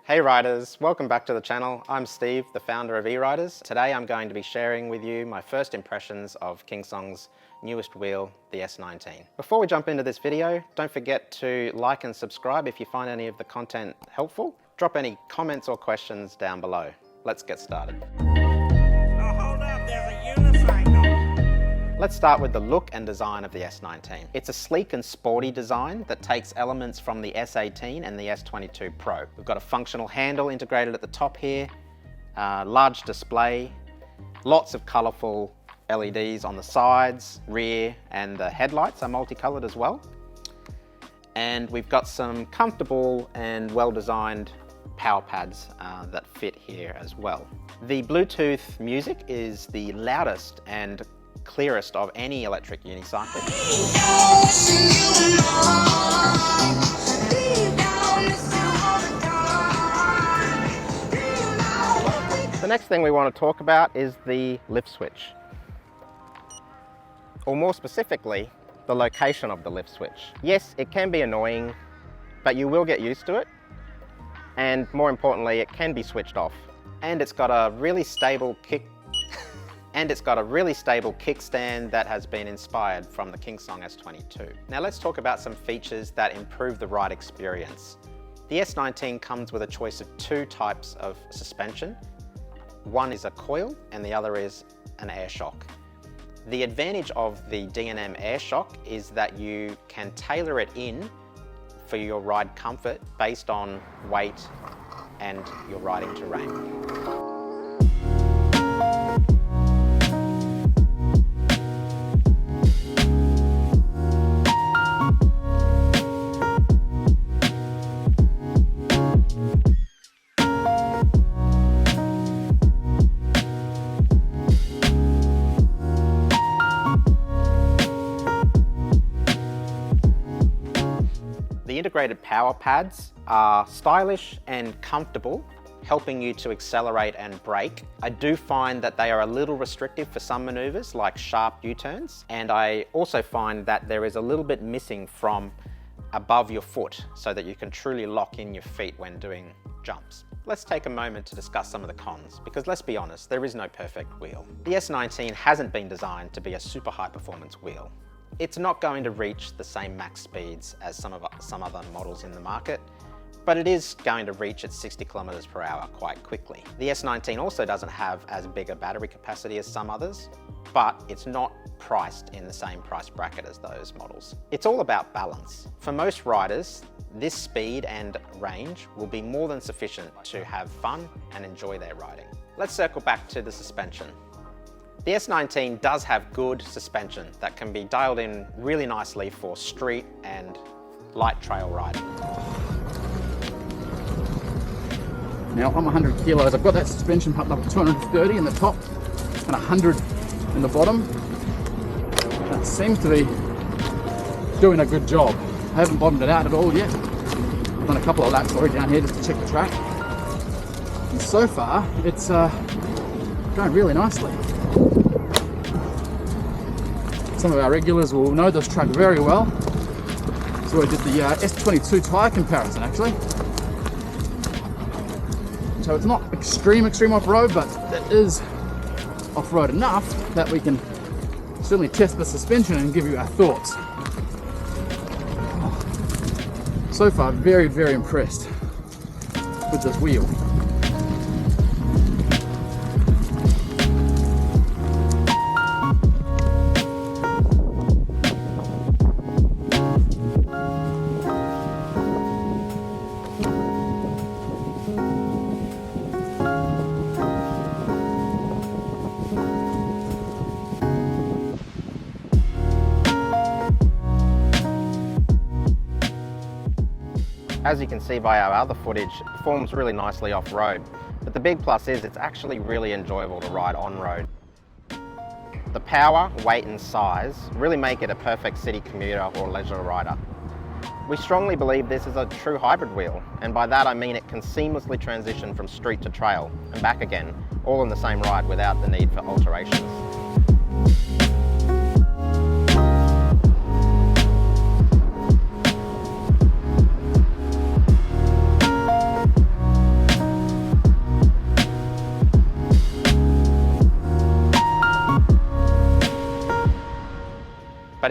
Hey riders, welcome back to the channel. I'm Steve, the founder of E-RIDERZ. Today I'm going to be sharing with you my first impressions of Kingsong's newest wheel, the S19. Before we jump into this video, don't forget to like and subscribe if you find any of the content helpful. Drop any comments or questions down below. Let's get started. Oh, hold up, there's a unicycle. Let's start with the look and design of the S19. It's a sleek and sporty design that takes elements from the S18 and the S22 Pro. We've got a functional handle integrated at the top here, large display, lots of colourful LEDs on the sides, rear, and the headlights are multicoloured as well. And we've got some comfortable and well-designed power pads that fit here as well. The Bluetooth music is the loudest and clearest of any electric unicycle. The next thing we want to talk about is the lift switch, or more specifically, the location of the lift switch. Yes, it can be annoying, but you will get used to it, and more importantly, it can be switched off. And it's got a really stable kickstand that has been inspired from the Kingsong S22. Now let's talk about some features that improve the ride experience. The S19 comes with a choice of two types of suspension. One is a coil and the other is an air shock. The advantage of the D&M air shock is that you can tailor it in for your ride comfort based on weight and your riding terrain. The integrated power pads are stylish and comfortable, helping you to accelerate and brake. I do find that they are a little restrictive for some maneuvers like sharp U-turns, and I also find that there is a little bit missing from above your foot so that you can truly lock in your feet when doing jumps. Let's take a moment to discuss some of the cons, because let's be honest, there is no perfect wheel. The S19 hasn't been designed to be a super high performance wheel. It's not going to reach the same max speeds as some other models in the market, but it is going to reach its 60 kilometers per hour quite quickly. The S19 also doesn't have as big a battery capacity as some others, but it's not priced in the same price bracket as those models. It's all about balance. For most riders, this speed and range will be more than sufficient to have fun and enjoy their riding. Let's circle back to the suspension. The S19 does have good suspension that can be dialed in really nicely for street and light trail riding. Now I'm 100 kilos, I've got that suspension pumped up to 230 in the top and 100 in the bottom. That seems to be doing a good job. I haven't bottomed it out at all yet. I've done a couple of laps already down here just to check the track. And so far, it's going really nicely. Some of our regulars will know this track very well. So I did the S22 tyre comparison actually. So it's not extreme off-road, but it is off-road enough that we can certainly test the suspension and give you our thoughts. So far, very, very impressed with this wheel. As you can see by our other footage, it performs really nicely off-road, but the big plus is it's actually really enjoyable to ride on-road. The power, weight and size really make it a perfect city commuter or leisure rider. We strongly believe this is a true hybrid wheel, and by that I mean it can seamlessly transition from street to trail and back again, all in the same ride without the need for alterations.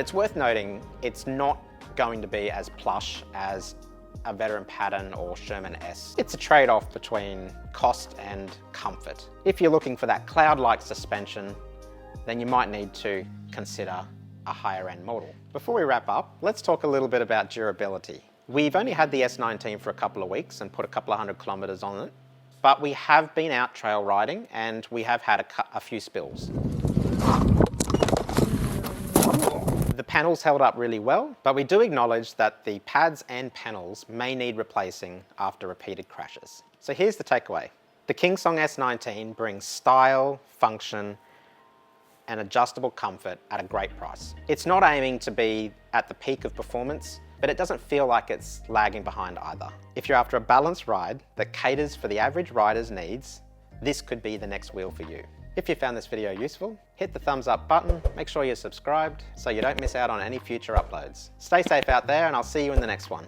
it's worth noting it's not going to be as plush as a Veteran Pattern or Sherman S. It's a trade-off between cost and comfort. If you're looking for that cloud-like suspension, then you might need to consider a higher end model. Before we wrap up, let's talk a little bit about durability. We've only had the S19 for a couple of weeks and put a couple of 100 kilometers on it, but we have been out trail riding and we have had a few spills. The panels held up really well, but we do acknowledge that the pads and panels may need replacing after repeated crashes. So here's the takeaway. The Kingsong S19 brings style, function, and adjustable comfort at a great price. It's not aiming to be at the peak of performance, but it doesn't feel like it's lagging behind either. If you're after a balanced ride that caters for the average rider's needs, this could be the next wheel for you. If you found this video useful, hit the thumbs up button, make sure you're subscribed so you don't miss out on any future uploads. Stay safe out there and I'll see you in the next one.